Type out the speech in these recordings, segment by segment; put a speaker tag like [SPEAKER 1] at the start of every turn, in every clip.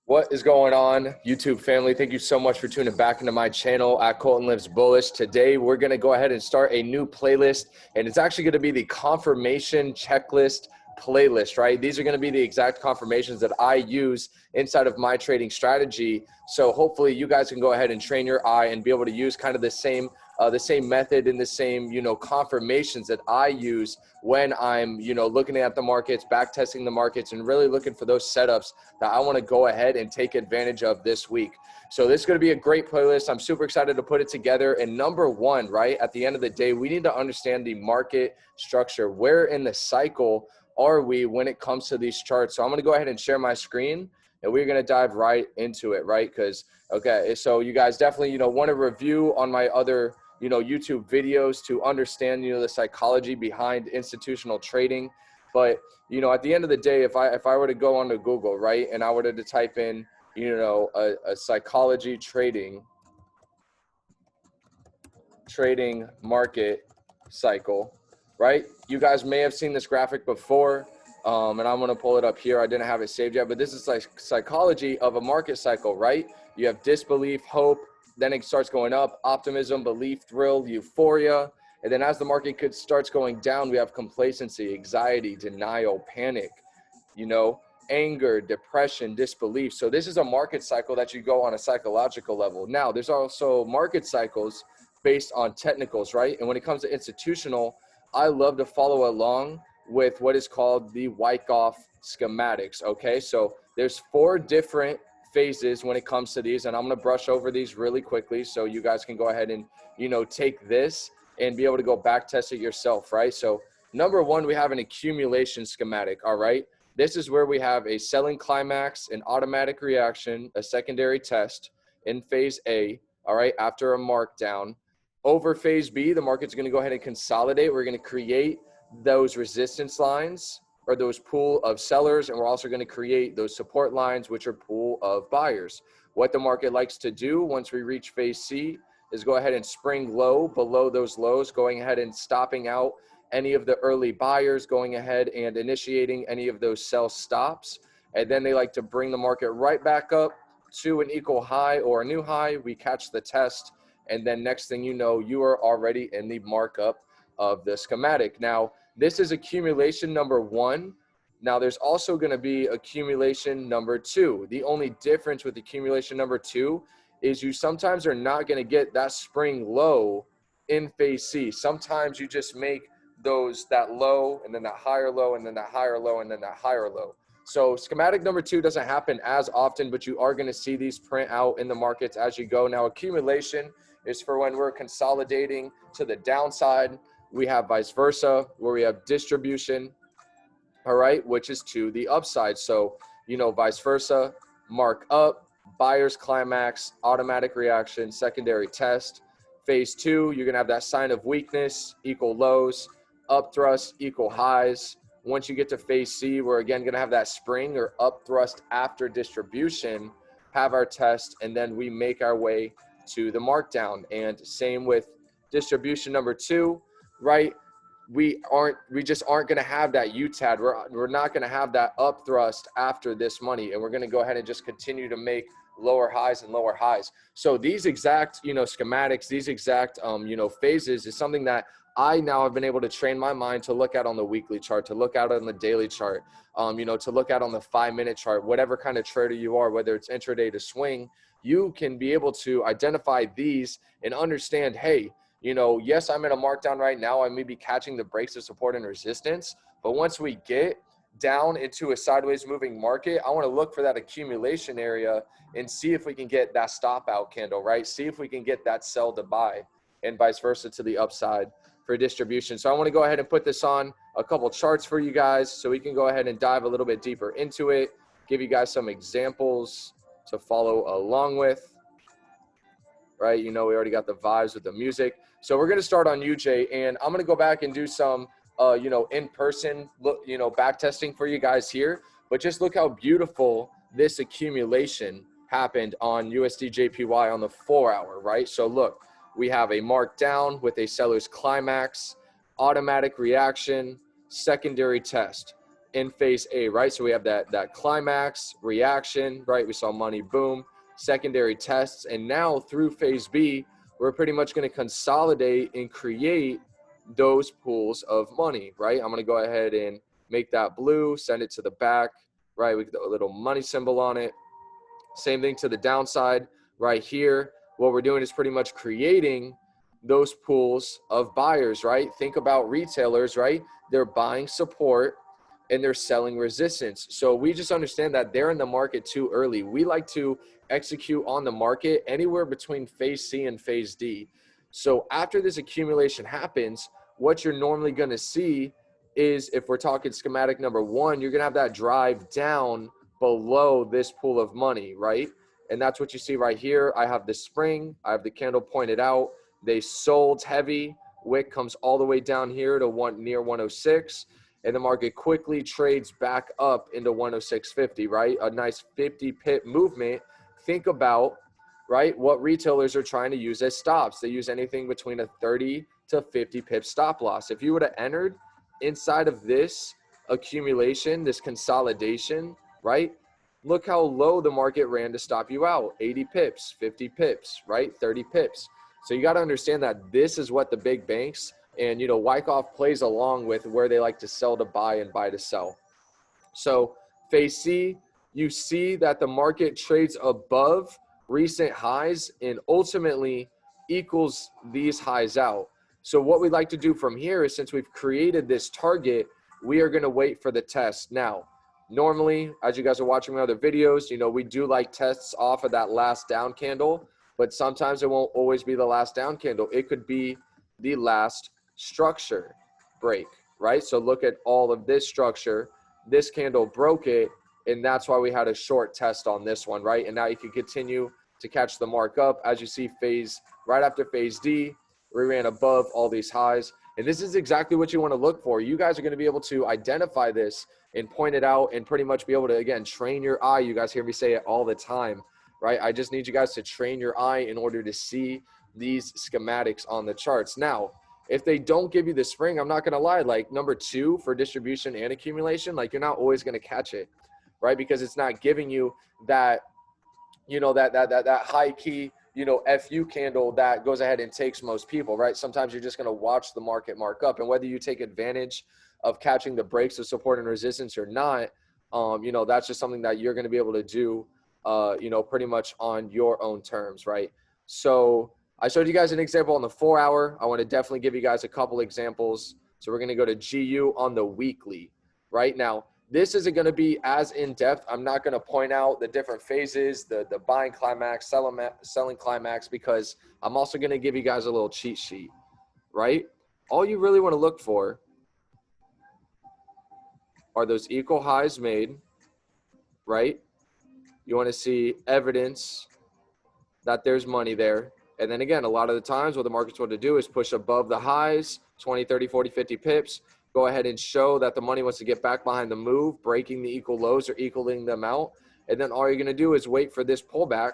[SPEAKER 1] What is going on, YouTube family? Thank you so much for tuning back into my channel at Colton Lives Bullish. Today, we're going to go ahead and start a new playlist, and it's actually going to be the confirmation checklist playlist, right? These are going to be the exact confirmations that I use inside of my trading strategy. So hopefully you guys can go ahead and train your eye and be able to use kind of the same method and the same, confirmations that I use when I'm, looking at the markets, back testing the markets, and really looking for those setups that I want to go ahead and take advantage of this week. So this is going to be a great playlist. I'm super excited to put it together. And number one, right, at the end of the day, we need to understand the market structure. Where in the cycle are we when it comes to these charts? So I'm going to go ahead and share my screen, and we're going to dive right into it, right? Because, okay, so you guys definitely, want to review on my other, YouTube videos to understand, the psychology behind institutional trading. But, at the end of the day, if I were to go onto Google, right, and I were to type in, a psychology trading market cycle, right? You guys may have seen this graphic before, and I'm going to pull it up here. I didn't have it saved yet, but this is like psychology of a market cycle, right? You have disbelief, hope, then it starts going up, optimism, belief, thrill, euphoria. And then as the market starts going down, we have complacency, anxiety, denial, panic, anger, depression, disbelief. So this is a market cycle that you go on a psychological level. Now, there's also market cycles based on technicals, right? And when it comes to institutional, I love to follow along with what is called the Wyckoff schematics, okay? So there's 4 different phases when it comes to these, and I'm going to brush over these really quickly so you guys can go ahead and, take this and be able to go back test it yourself, right? So number one, we have an accumulation schematic, all right? This is where we have a selling climax, an automatic reaction, a secondary test in phase A, all right, after a markdown. Over phase B, the market's going to go ahead and consolidate. We're going to create those resistance lines or those pool of sellers, and we're also going to create those support lines, which are pool of buyers. What the market likes to do once we reach phase C is go ahead and spring low below those lows, going ahead and stopping out any of the early buyers, going ahead and initiating any of those sell stops. And then they like to bring the market right back up to an equal high or a new high. We catch the test, and then next thing you know, you are already in the markup of the schematic. Now, this is accumulation number 1. Now, there's also going to be accumulation number 2. The only difference with accumulation number 2 is you sometimes are not going to get that spring low in phase C. Sometimes you just make that low, and then that higher low, and then that higher low, and then that higher low. So schematic number 2 doesn't happen as often, but you are going to see these print out in the markets as you go. Now, accumulation is for when we're consolidating to the downside. We have vice versa, where we have distribution, all right, which is to the upside. So, vice versa, mark up, buyer's climax, automatic reaction, secondary test. Phase 2, you're going to have that sign of weakness, equal lows, up thrust, equal highs. Once you get to phase C, we're again going to have that spring or up thrust after distribution, have our test, and then we make our way to the markdown. And same with distribution number 2, right? We just aren't going to have that UTAD. We're not going to have that up thrust after this money, and we're going to go ahead and just continue to make lower highs and lower highs. So these exact, schematics, these exact, phases is something that I now have been able to train my mind to look at on the weekly chart, to look at on the daily chart, to look at on the 5-minute chart, whatever kind of trader you are, whether it's intraday to swing, you can be able to identify these and understand, hey, yes, I'm in a markdown right now. I may be catching the breaks of support and resistance, but once we get down into a sideways moving market, I want to look for that accumulation area and see if we can get that stop out candle, right? See if we can get that sell to buy, and vice versa to the upside for distribution. So I want to go ahead and put this on a couple charts for you guys so we can go ahead and dive a little bit deeper into it, give you guys some examples to follow along with, right? We already got the vibes with the music. So we're going to start on UJ, and I'm going to go back and do some, in-person, back testing for you guys here. But just look how beautiful this accumulation happened on USDJPY on the 4-hour, right? So look, we have a markdown with a seller's climax, automatic reaction, secondary test. in phase A, right? So we have that climax reaction, right? We saw money boom, secondary tests, and now through phase B, we're pretty much going to consolidate and create those pools of money, right? I'm going to go ahead and make that blue, send it to the back, right? We get a little money symbol on it. Same thing to the downside right here. What we're doing is pretty much creating those pools of buyers, right? Think about retailers, right? They're buying support and they're selling resistance. So we just understand that they're in the market too early. We like to execute on the market anywhere between phase C and phase D. So after this accumulation happens, what you're normally going to see is, if we're talking schematic number one, you're going to have that drive down below this pool of money, right? And that's what you see right here. I have the spring, I have the candle pointed out. They sold heavy. Wick comes all the way down here to near 106. And the market quickly trades back up into 106.50, right? A nice 50 pip movement. Think about, right, what retailers are trying to use as stops. They use anything between a 30 to 50 pip stop loss. If you would have entered inside of this accumulation, this consolidation, right? Look how low the market ran to stop you out. 80 pips, 50 pips, right? 30 pips. So you got to understand that this is what the big banks and, you know, Wyckoff plays along with where they like to sell to buy and buy to sell. So phase C, you see that the market trades above recent highs and ultimately equals these highs out. So what we'd like to do from here is, since we've created this target, we are going to wait for the test. Now, normally, as you guys are watching my other videos, you know, we do like tests off of that last down candle, but sometimes it won't always be the last down candle. It could be the last structure break, right? So look at all of this structure. This candle broke it, and that's why we had a short test on this one, right? And now you can continue to catch the mark up. As you see, right after phase D, we ran above all these highs. And this is exactly what you want to look for. You guys are going to be able to identify this and point it out and pretty much be able to, again, train your eye. You guys hear me say it all the time, right? I just need you guys to train your eye in order to see these schematics on the charts. Now, if they don't give you the spring, I'm not going to lie, like number 2 for distribution and accumulation, like you're not always going to catch it, right? Because it's not giving you that, you know, that high key, you know, FU candle that goes ahead and takes most people, right? Sometimes you're just going to watch the market mark up, and whether you take advantage of catching the breaks of support and resistance or not, you know, that's just something that you're going to be able to do, you know, pretty much on your own terms, right? So I showed you guys an example on the 4 hour. I want to definitely give you guys a couple examples. So we're going to go to GU on the weekly right now. This isn't going to be as in-depth. I'm not going to point out the different phases, the buying climax, selling climax, because I'm also going to give you guys a little cheat sheet, right? All you really want to look for are those equal highs made, right? You want to see evidence that there's money there. And then again, a lot of the times what the market's want to do is push above the highs, 20, 30, 40, 50 pips, go ahead and show that the money wants to get back behind the move, breaking the equal lows or equaling them out. And then all you're going to do is wait for this pullback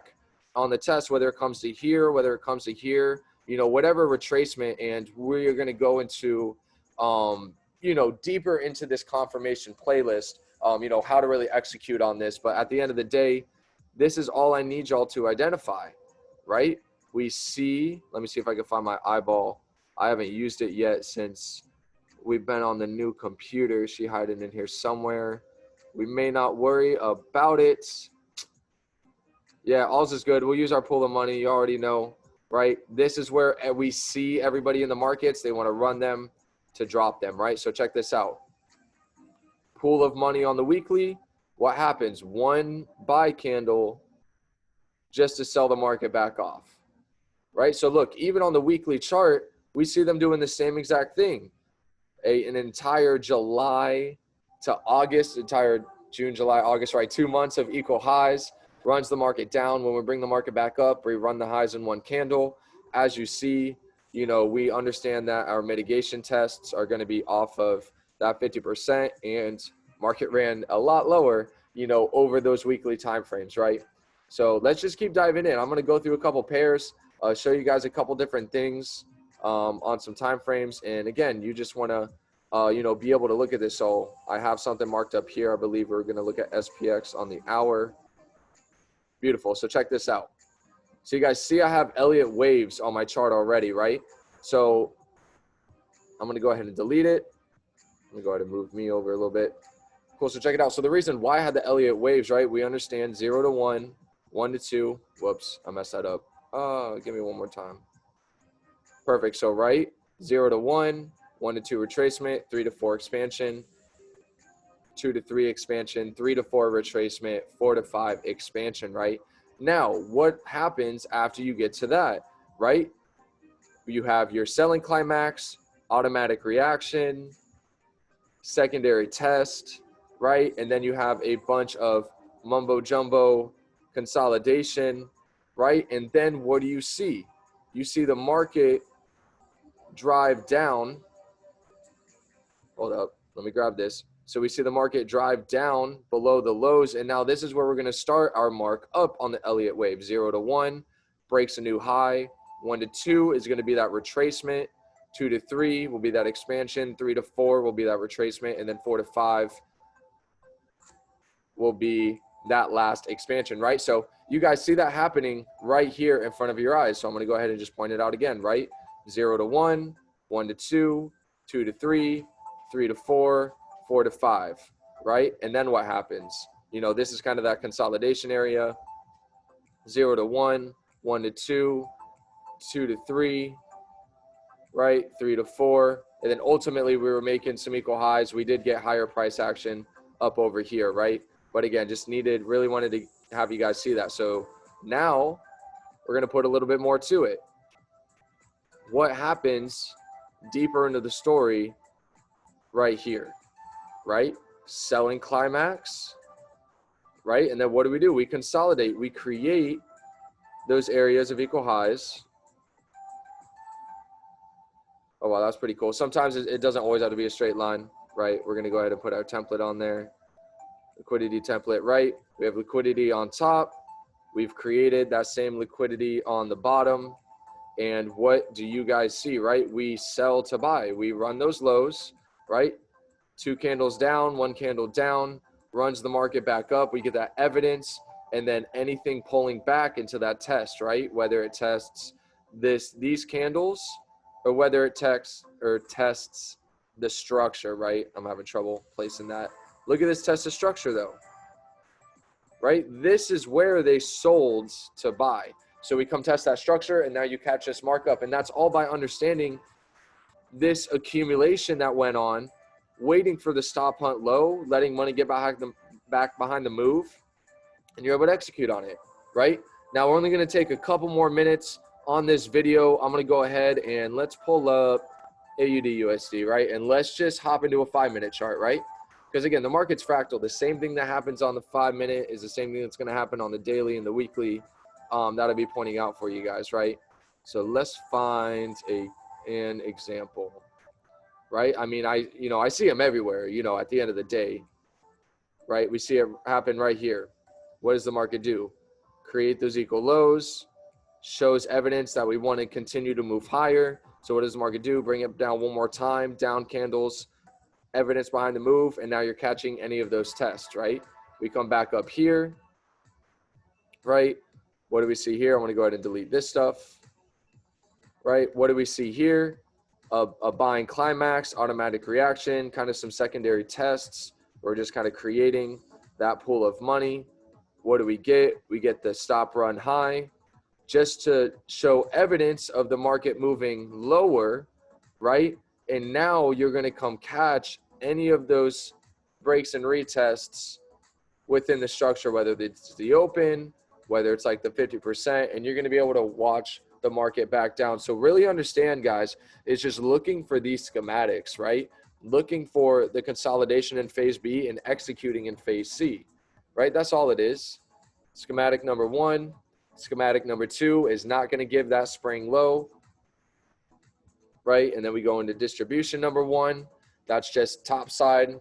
[SPEAKER 1] on the test, whether it comes to here, whether it comes to here, you know, whatever retracement. And we're going to go into, you know, deeper into this confirmation playlist, you know, how to really execute on this. But at the end of the day, this is all I need y'all to identify, right? We see, let me see if I can find my eyeball. I haven't used it yet since we've been on the new computer. She hiding in here somewhere. We may not worry about it. Yeah, all's is good. We'll use our pool of money. You already know, right? This is where we see everybody in the markets. They want to run them to drop them, right? So check this out. Pool of money on the weekly. What happens? One buy candle just to sell the market back off, right? So look, even on the weekly chart, we see them doing the same exact thing. An entire July to August, entire June, July, August, right? 2 months of equal highs, runs the market down. When we bring the market back up, we run the highs in one candle. As you see, you know, we understand that our mitigation tests are going to be off of that 50%, and market ran a lot lower, you know, over those weekly time frames, right? So let's just keep diving in. I'm going to go through a couple pairs, show you guys a couple different things on some time frames. And again, you just want to you know, be able to look at this. So I have something marked up here. I believe we're going to look at SPX on the hour. Beautiful. So check this out. So you guys see I have Elliott waves on my chart already, right? So I'm going to go ahead and delete it. I'm going to go ahead and move me over a little bit. Cool. So check it out. So the reason why I had the Elliott waves, right? We understand 0 to 1, 1 to 2. Whoops, I messed that up. Give me one more time. Perfect. So right, 0 to 1, 1 to 2 retracement, 3 to 4 expansion, 2 to 3 expansion, 3 to 4 retracement, 4 to 5 expansion, right? Now, what happens after you get to that, right? You have your selling climax, automatic reaction, secondary test, right? And then you have a bunch of mumbo jumbo consolidation, right? And then what do you see? You see the market drive down. Hold up, let me grab this. So we see the market drive down below the lows, and now this is where we're going to start our mark up on the Elliott wave. 0 to 1 breaks a new high. 1 to 2 is going to be that retracement. 2 to 3 will be that expansion. 3 to 4 will be that retracement, and then 4 to 5 will be that last expansion, right? So you guys see that happening right here in front of your eyes. So I'm going to go ahead and just point it out again, right? 0 to 1, 1 to 2, 2 to 3, 3 to 4, 4 to 5, right? And then what happens? You know, this is kind of that consolidation area. 0 to 1, 1 to 2, 2 to 3, right? 3 to 4. And then ultimately we were making some equal highs. We did get higher price action up over here, right? But again, just really wanted to have you guys see that. So now we're going to put a little bit more to it. What happens deeper into the story right here, right? Selling climax, right? And then what do? We consolidate. We create those areas of equal highs. Oh, wow, that's pretty cool. Sometimes it doesn't always have to be a straight line, right? We're going to go ahead and put our template on there. Liquidity template, right? We have liquidity on top. We've created that same liquidity on the bottom. And what do you guys see, right? We sell to buy. We run those lows, right? 2 candles down, 1 candle down, runs the market back up. We get that evidence, and then anything pulling back into that test, right? Whether it tests these candles or whether it tests the structure, right? I'm having trouble placing that. Look at this test of structure though, right? This is where they sold to buy. So we come test that structure, and now you catch this markup, and that's all by understanding this accumulation that went on, waiting for the stop hunt low, letting money get back behind the move, and you're able to execute on it, right? Now we're only going to take a couple more minutes on this video. I'm going to go ahead and let's pull up AUD USD, right? And let's just hop into a 5-minute chart, right? Because again, the market's fractal. The same thing that happens on the 5-minute is the same thing that's going to happen on the daily and the weekly. That'll be pointing out for you guys, right? So let's find an example, right? I mean, I see them everywhere, at the end of the day, right? We see it happen right here. What does the market do? Create those equal lows, shows evidence that we want to continue to move higher. So what does the market do? Bring it down one more time, down candles, evidence behind the move, and now you're catching any of those tests, right? We come back up here, right? What do we see here? I'm going to go ahead and delete this stuff, right? What do we see here? A buying climax, automatic reaction, kind of some secondary tests. We're just kind of creating that pool of money. What do we get? We get the stop run high just to show evidence of the market moving lower, right? And now you're going to come catch any of those breaks and retests within the structure, whether it's the open, whether it's like the 50%, and you're going to be able to watch the market back down. So really understand, guys, it's just looking for these schematics, right? Looking for the consolidation in phase B and executing in phase C, right? That's all it is. Schematic number 1, schematic number 2 is not going to give that spring low, right? And then we go into distribution number 1. That's just top side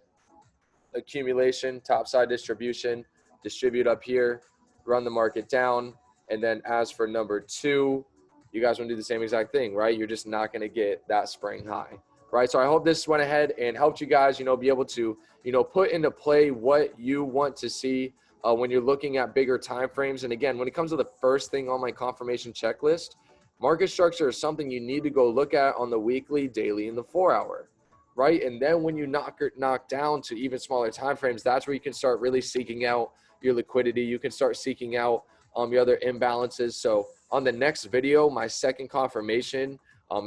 [SPEAKER 1] accumulation, top side distribution, distribute up here, run the market down. And then as for number 2, you guys want to do the same exact thing, right? You're just not going to get that spring high. right? So I hope this went ahead and helped you guys, you know, be able to, you know, put into play what you want to see when you're looking at bigger time frames. And again, when it comes to the first thing on my confirmation checklist, market structure is something you need to go look at on the weekly, daily, and the 4-hour, right? And then when you knock down to even smaller time frames, that's where you can start really seeking out your liquidity. You can start seeking out your other imbalances. So on the next video, my second confirmation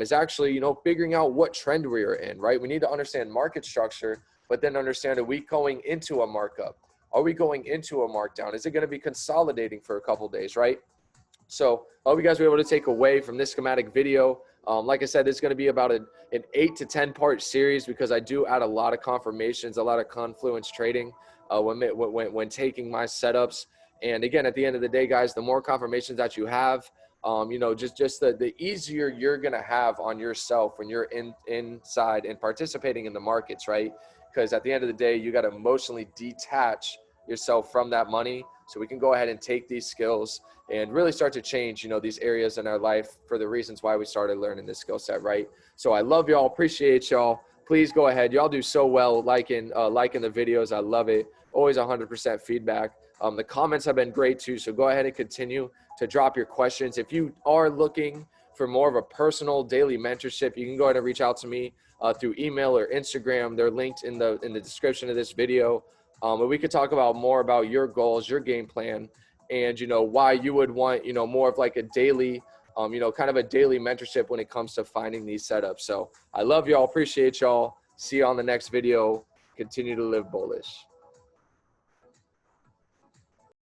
[SPEAKER 1] is actually, you know, figuring out what trend we are in, right? We need to understand market structure, but then understand, are we going into a markup? Are we going into a markdown? Is it going to be consolidating for a couple days, right? So I hope you guys were able to take away from this schematic video. Like I said, it's going to be about an 8 to 10 part series because I do add a lot of confirmations, a lot of confluence trading when taking my setups. And again, at the end of the day, guys, the more confirmations that you have, you know, just the easier you're going to have on yourself when you're inside and participating in the markets, right? Because at the end of the day, you got to emotionally detach yourself from that money so we can go ahead and take these skills and really start to change, you know, these areas in our life for the reasons why we started learning this skill set, right? So I love y'all, appreciate y'all. Please go ahead. Y'all do so well liking the videos. I love it. Always 100% feedback. The comments have been great too. So go ahead and continue to drop your questions. If you are looking for more of a personal daily mentorship, you can go ahead and reach out to me through email or Instagram. They're linked in the description of this video. But we could talk about more about your goals, your game plan, and, you know, why you would want, you know, more of like a daily, you know, kind of a daily mentorship when it comes to finding these setups. So I love y'all. Appreciate y'all. See you on the next video. Continue to live bullish.